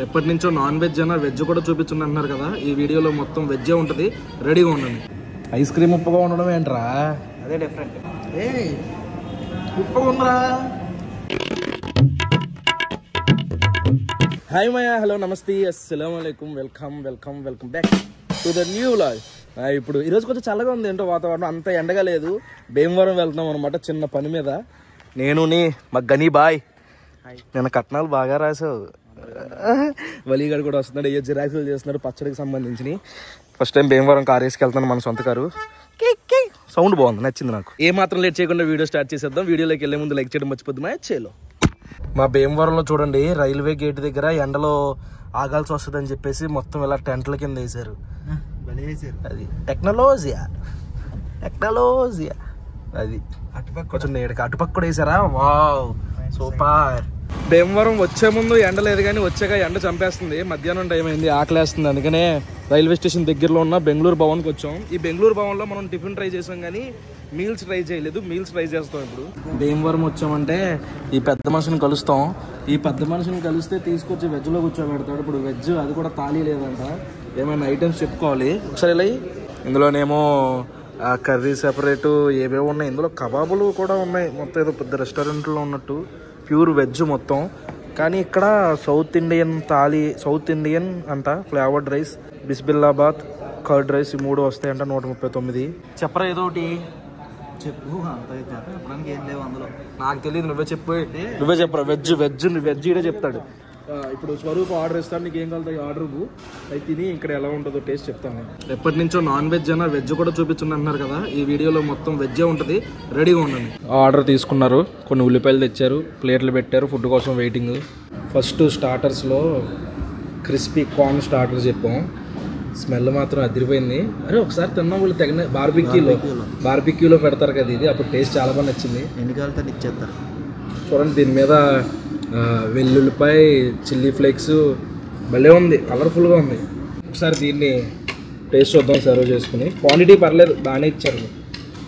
ఎప్పటి నుంచో non veg అయినా వెజ్ కూడా చూపించండి అంటున్నారు కదా, ఈ వీడియోలో మొత్తం వెజ్జే ఉంటుంది, రెడీగా ఉండండి. ఐస్ క్రీమ్ ఉప్పుగా ఉండడం ఏంట్రా? అదే డిఫరెంట్. ఉప్పుగా ఉందిరా. హాయ్ మాయా, హలో, నమస్తే, అస్సలాము అలైకుం, welcome welcome welcome back to the new vlog. ఇప్పుడు ఈరోజు కొంచెం చల్లగా ఉంది, ఏంటో వాతావరణం అంత ఎండగా లేదు. భీమవరం వెళ్తున్నాం అనమాట చిన్న పని మీద. నేను మా గనీ బాయ్. నేను కట్నాలు బాగా రాసావు. వలీగాడు కూడా వస్తున్నాడు, ఏ జిరాక్సులు చేస్తున్నాడు పచ్చడికి సంబంధించి. ఫస్ట్ టైం భీమవరం కార్ వేసుకెళ్తాను, మన సొంత కారు. సౌండ్ బాగుంది, నచ్చింది నాకు. ఏ మాత్రం లేట్ చేయకుండా వీడియో స్టార్ట్ చేసేద్దాం. వీడియోలోకి వెళ్ళే ముందు లైక్ చేయడం మర్చిపోద్దు మా చేలో. మా భీమవరంలో చూడండి, రైల్వే గేట్ దగ్గర ఎండలో ఆగాల్సి వస్తుందని చెప్పేసి మొత్తం ఇలా టెంట్ల కింద వేసారు. అది టెక్నాలజీ. అది అటుపక్క కొంచెం నేడుక అటుపక్క కూడా వేసారా? Wow, super. భీమవరం వచ్చే ముందు ఎండ లేదు, కానీ వచ్చాక ఎండ చంపేస్తుంది. మధ్యాహ్నం టైం అయింది, ఆకలేస్తుంది. అందుకనే రైల్వే స్టేషన్ దగ్గరలో ఉన్న బెంగళూరు భవన్కి వచ్చాం. ఈ బెంగళూరు భవన్లో మనం టిఫిన్ ట్రై చేసాం, కానీ మీల్స్ ట్రై చేయలేదు. మీల్స్ ట్రై చేస్తాం ఇప్పుడు. భీమవరం వచ్చామంటే ఈ పెద్ద మనిషిని కలుస్తాం. ఈ పెద్ద మనిషిని కలిస్తే తీసుకొచ్చి వెజ్లో కూర్చోబెడతాడు. ఇప్పుడు వెజ్ అది కూడా థాలీ లేదంట, ఏమైనా ఐటమ్స్ చెప్పుకోవాలి. ఒకసారి ఇలా ఇందులోనేమో కర్రీ సెపరేటు ఏవేవో ఉన్నాయి. ఇందులో కబాబులు కూడా ఉన్నాయి. మొత్తం ఏదో పెద్ద రెస్టారెంట్లో ఉన్నట్టు ప్యూర్ వెజ్ మొత్తం. కానీ ఇక్కడ south Indian thali, south Indian అంట. Flavoured rice, bisi bele bath, curd rice, ఈ మూడు వస్తాయంట. 139. చెప్పరా ఏదో ఒకటి చెప్పు. అంత చెప్పడానికి ఏం లేవు అందులో. నాకు తెలియదు, నువ్వే చెప్పు. నువ్వే చెప్పరా. వెజ్ ఇడే చెప్తాడు. ఇప్పుడు స్వరూప్ ఆర్డర్ ఇస్తాను, నీకు ఏం కలుగుతాయి ఆర్డర్ అయితే తిని ఇక్కడ ఎలా ఉంటుందో టేస్ట్ చెప్తాను. ఎప్పటి నుంచో నాన్ వెజ్ అయినా వెజ్ కూడా చూపించండి అంటున్నారు కదా, ఈ వీడియోలో మొత్తం వెజ్జే ఉంటుంది, రెడీగా ఉండండి. ఆర్డర్ తీసుకున్నారు, కొన్ని ఉల్లిపాయలు తెచ్చారు, ప్లేట్లు పెట్టారు, ఫుడ్ కోసం వెయిటింగ్. ఫస్ట్ స్టార్టర్స్లో క్రిస్పీ కార్న్ స్టార్టర్ చెప్పాం. స్మెల్ మాత్రం అదిరిపోయింది. అరే ఒకసారి తిన్నాం, వీళ్ళు తగిన బార్బిక్యూలో పెడతారు కదా ఇది, అప్పుడు టేస్ట్ చాలా బాగా నచ్చింది. ఎన్నికలతో ఇచ్చేస్తారు చూడండి. దీని మీద వెల్లుల్లిపాయ, చిల్లీ ఫ్లేక్స్ భలే ఉంది, కలర్ఫుల్గా ఉంది. ఒకసారి దీన్ని టేస్ట్ చూద్దాం సర్వ్ చేసుకుని. క్వాంటిటీ పర్లేదు, బాగానే ఇచ్చారు.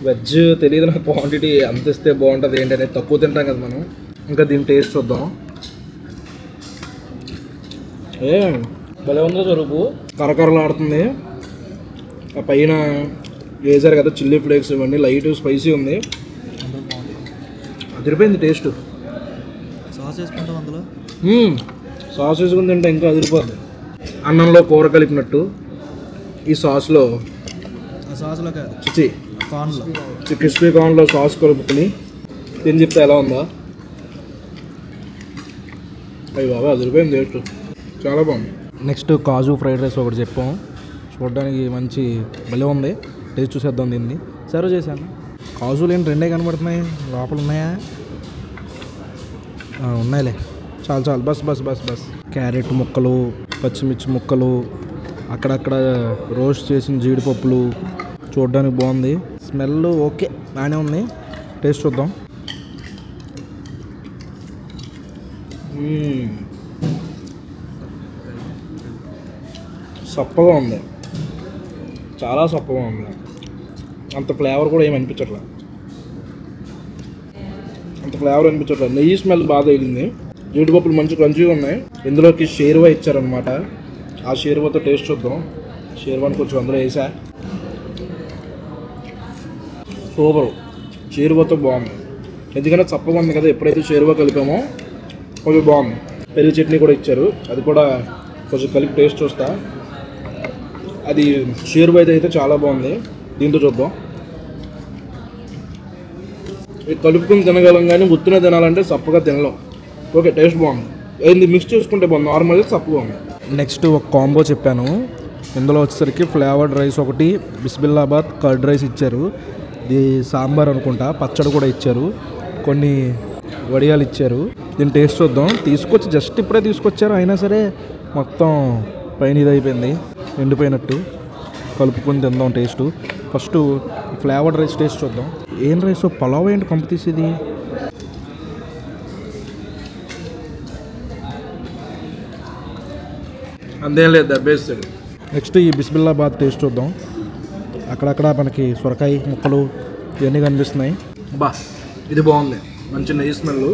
వెజ్ తెలియదు నాకు, క్వాంటిటీ అంత ఇస్తే బాగుంటుంది ఏంటనేది, తక్కువ తింటాం కదా మనం. ఇంకా దీని టేస్ట్ చూద్దాం. భలే ఉందో స్వరూపు, కరకరలాడుతుంది. ఆ పైన వేసారు కదా చిల్లీ ఫ్లేక్స్, ఇవన్నీ లైట్ స్పైసీ ఉంది, అదిరిపోయింది టేస్ట్. సాస్ వేసుకుంటాం అందులో. సాస్ వేసుకుని తింటే ఇంకా అదిరిపోద్ది. అన్నంలో కూర కలిపినట్టు ఈ సాస్లో, క్రిస్పీ కార్న్లో సాస్ కలుపుకుని తిని చెప్తే ఎలా ఉందా? అయ్యి బాబా, అదిరిపోయింది టేస్ట్, చాలా బాగుంది. నెక్స్ట్ కాజు ఫ్రైడ్ రైస్ ఒకటి చెప్పాం. చూడడానికి మంచి భలే ఉంది, టేస్ట్ చూసేద్దాం దీన్ని. సర్వ్ చేశాను. కాజులు ఏంటి రెండే కనబడుతున్నాయి, లోపల ఉన్నాయా? ఉన్నాయిలే, చాలు బస్. క్యారెట్ ముక్కలు, పచ్చిమిర్చి ముక్కలు, అక్కడక్కడ రోస్ట్ చేసిన జీడిపప్పులు, చూడడానికి బాగుంది. స్మెల్ ఓకే, బాగానే ఉంది. టేస్ట్ చూద్దాం. సప్పగా ఉంది, చాలా సప్పగా ఉంది. అంత ఫ్లేవర్ కూడా ఏమి అనిపించట్లేదు, నెయ్యి స్మెల్ బాగా తగిలింది. జీడిపప్పులు మంచి క్రంచీగా ఉన్నాయి. ఇందులోకి షేర్వా ఇచ్చారనమాట, ఆ షేర్వాతో టేస్ట్ చూద్దాం. షేర్వాని కొంచెం అందులో వేసా, సూపర్. షేర్వాతో బాగుంది, ఎందుకంటే చప్పగా ఉంది కదా. ఎప్పుడైతే షేర్వా కలిపామో కొంచెం బాగుంది. పెరుగు చట్నీ కూడా ఇచ్చారు, అది కూడా కొంచెం కలిపి టేస్ట్ చూస్తా. అది షేర్వా అయితే చాలా బాగుంది. దీంతో చూద్దాం. కలుపుకుని తినగలం, కానీ ఉత్తిన తినాలంటే సప్పగా తినలేం. ఓకే, టేస్ట్ బాగుంది. ఏంది మిక్స్ చేసుకుంటే బాగుంది, నార్మల్గా సప్పగా ఉంది. నెక్స్ట్ ఒక కాంబో చెప్పాను. ఇందులో వచ్చేసరికి ఫ్లేవర్డ్ రైస్ ఒకటి, బిస్బిల్లాబాద్ కర్డ్ రైస్ ఇచ్చారు. ఇది సాంబార్ అనుకుంటా, పచ్చడి కూడా ఇచ్చారు, కొన్ని వడియాలు ఇచ్చారు. దీన్ని టేస్ట్ చూద్దాం. తీసుకొచ్చి జస్ట్ ఇప్పుడే తీసుకొచ్చారు, అయినా సరే మొత్తం పైన ఇది అయిపోయింది, ఎండిపోయినట్టు. కలుపుకొని తిందాం taste. First flavoured rice taste చూద్దాం. ఏం రైస్, పలావ్ ఏంటి కంపు తీసేది? అందేం లేదు, దబ్బేస్తాడు. నెక్స్ట్ ఈ బిస్బిల్లాబాద్ టేస్ట్ చూద్దాం. అక్కడక్కడ మనకి సొరకాయ ముక్కలు ఇవన్నీ కనిపిస్తున్నాయి. బా, ఇది బాగుంది, మంచి నెయ్యి స్మెల్.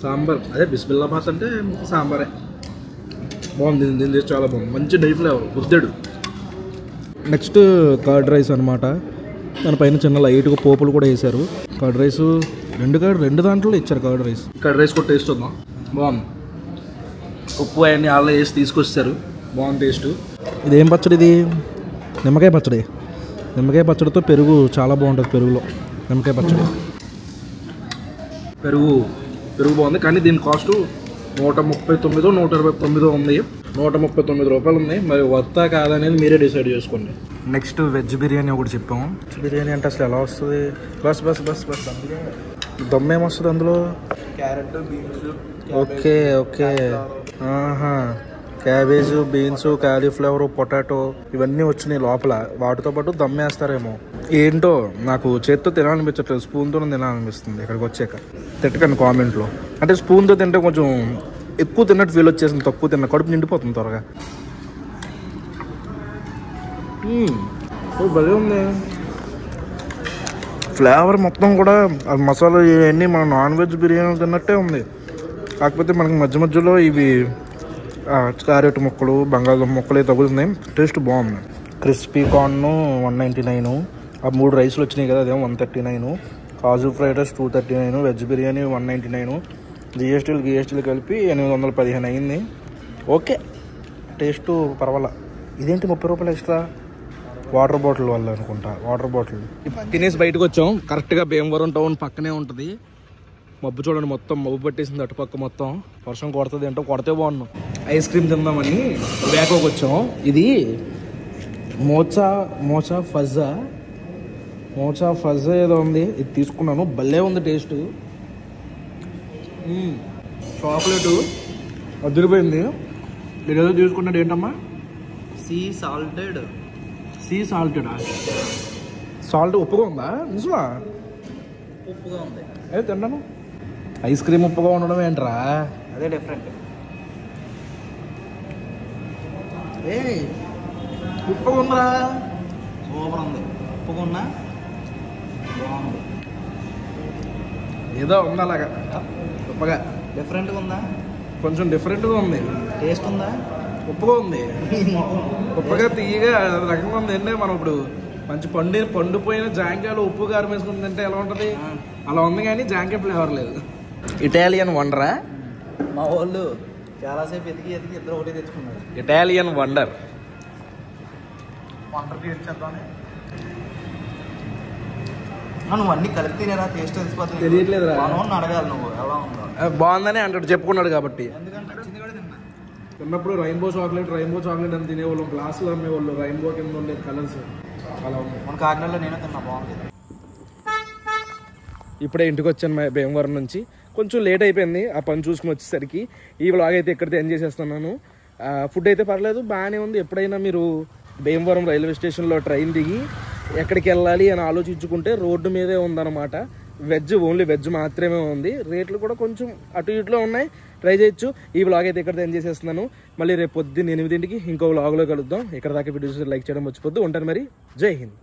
సాంబార్, అదే బిస్బిల్లాబాద్ అంటే సాంబారే. బాగుంది, దీని టేస్ట్ చాలా బాగుంది, మంచి డై ఫ్లేవర్ గుద్దాడు. నెక్స్ట్ కర్డ్ రైస్ అనమాట. దానిపైన చిన్న లైట్గా పోపులు కూడా వేశారు. కర్డ్ రైస్ రెండు దాంట్లో ఇచ్చారు కర్డ్ రైస్. కర్డ్ రైస్ కూడా టేస్ట్ వద్దాం. బాగుంది, ఉప్పు అవన్నీ ఆల్లో వేసి తీసుకొచ్చారు, బాగుంది టేస్ట్. ఇదేం పచ్చడి ఇది? నిమ్మకాయ పచ్చడి. నిమ్మకాయ పచ్చడితో పెరుగు చాలా బాగుంటుంది. పెరుగులో నిమ్మకాయ పచ్చడి, పెరుగు బాగుంది. కానీ దీని కాస్ట్ 139, 129 ఉంది. 139 రూపాయలు ఉంది. మరి వర్తా కాదనేది మీరే డిసైడ్ చేసుకోండి. నెక్స్ట్ వెజ్ బిర్యానీ ఒకటి చెప్పాము. వెజ్ బిర్యానీ అంటే అసలు ఎలా వస్తుంది? బస్ దమ్ ఏమొస్తుంది అందులో? Carrot, beans, okay cabbage, beans, cauliflower, potato ఇవన్నీ వచ్చినాయి లోపల. వాటితో పాటు దమ్ వేస్తారేమో. ఏంటో నాకు చేత్తో తినాలనిపించట్లేదు, స్పూన్తో తినాలనిపిస్తుంది. ఇక్కడికి వచ్చాక తిట్టకండి కామెంట్లో. అంటే స్పూన్తో తింటే కొంచెం ఎక్కువ తిన్నట్టు ఫీల్ వచ్చేసింది, తక్కువ తిన్న కడుపు నిండిపోతుంది త్వరగా. భలే ఉంది ఫ్లేవర్ మొత్తం కూడా. మసాలా ఇవన్నీ మన నాన్ వెజ్ బిర్యానీ తిన్నట్టే ఉంది. కాకపోతే మనకి మధ్యలో ఇవి క్యారెట్ ముక్కలు, బంగాళదుంప ముక్కలు తగులుతున్నాయి. టేస్ట్ బాగుంది. క్రిస్పీ కార్న్ 199, ఆ 3 రైస్లు వచ్చినాయి కదా, అదేమో 139, కాజు ఫ్రైడ్ రైస్ 239, వెజ్ బిర్యానీ 199, జిఎస్టీలు కలిపి 815 అయింది. ఓకే, టేస్ట్ పర్వాలా. ఇదేంటి 30 రూపాయలు ఎక్స్ట్రా? వాటర్ బాటిల్ వల్ల అనుకుంటా. వాటర్ బాటిల్ తినేసి బయటకు వచ్చాం. కరెక్ట్గా భీమవరం టౌన్ పక్కనే ఉంటుంది. మబ్బు చూడండి, మొత్తం మబ్బు పట్టేసింది అటుపక్క మొత్తం. వర్షం కొడుతుంది ఏంటో, కొడితే బాగున్నాం. ఐస్ క్రీమ్ తిందామని బ్యాకోకి వచ్చాం. ఇది మోచా ఫజ్జా ఏదో ఉంది, ఇది తీసుకున్నాను. భలే ఉంది టేస్ట్. చాక్లెట్ అదిరిపోయింది. మీరు ఏదో తీసుకున్నాడు ఏంటమ్మా? సీ సాల్టెడా? సాల్ట్ ఉప్పుగా ఉందా? నిజమా? ఉప్పుగా ఉంది. అదే తిన్నాను. ఐస్ క్రీమ్ ఉప్పుగా ఉండడం ఏంట్రా? అదే డిఫరెంట్. ఉప్పుగా ఉందిరా. సూపర్ ఉంది. ఉప్పుగా ఉన్నా బాగుంది. ఏదో ఉంది అలాగా ఉప్పగా. డిఫరెంట్గా ఉందా? కొంచెం డిఫరెంట్గా ఉంది. టేస్ట్ ఉందా? ఉప్పుగా ఉంది. ఉప్పుగా తీయగా రకంగా ఉంది. అంటే మనం ఇప్పుడు మంచి పండిపోయిన జాంకాయలు ఉప్పు కారం వేసుకుని తింటే ఎలా ఉంటుంది అలా ఉంది. కానీ జాంకాయ ఫ్లేవర్ లేదు. ఇటాలియన్ వండరా? మా వాళ్ళు చాలాసేపు ఎదిగి ఇద్దరు ఒకటి తెచ్చుకున్నారు. Italian wonder. నువ్వు అన్ని కలిపి తినేరా? టేస్ట్ తెలియట్లేదురా. అడగాలి నువ్వు ఎలా ఉందో. బాగుందని అంటాడు, చెప్పుకున్నాడు కాబట్టి. ఎందుకంటే చిన్న కూడా తిన్నా. చిన్నప్పుడు రైన్బో చాక్లెట్ అని తినేవాళ్ళం. గ్లాసులు అమ్మేవాళ్ళు రైన్బో కింద ఉండే కలర్స్ అలా ఉంది. మన కాకినాడలో నేను తిన్నా, బాగుంది. ఇప్పుడే ఇంటికి వచ్చాను భీమవరం నుంచి. కొంచెం లేట్ అయిపోయింది ఆ పని చూసుకుని వచ్చేసరికి. ఈ వ్లాగ్ అయితే ఇక్కడితే ఎంజాయ్ చేస్తున్నాను. ఫుడ్ అయితే పర్లేదు, బాగానే ఉంది. ఎప్పుడైనా మీరు భీమవరం రైల్వే స్టేషన్లో ట్రైన్ దిగి ఎక్కడికి వెళ్ళాలి అని ఆలోచించుకుంటే రోడ్డు మీదే ఉందన్నమాట. ఓన్లీ వెజ్ మాత్రమే ఉంది. రేట్లు కూడా కొంచెం అటు ఇటులో ఉన్నాయి, ట్రై చేయొచ్చు. ఈ వ్లాగ్ అయితే ఇక్కడ ఎంజాయ్ చేస్తున్నాను. మళ్ళీ రేపు పొద్దున్న 8 ఇంకో వ్లాగ్లో కలుద్దాం. ఇక్కడ దాకా వీడియోస్ లైక్ చేయడం మర్చిపోద్దు. ఉంటాను మరి. జై హింద్.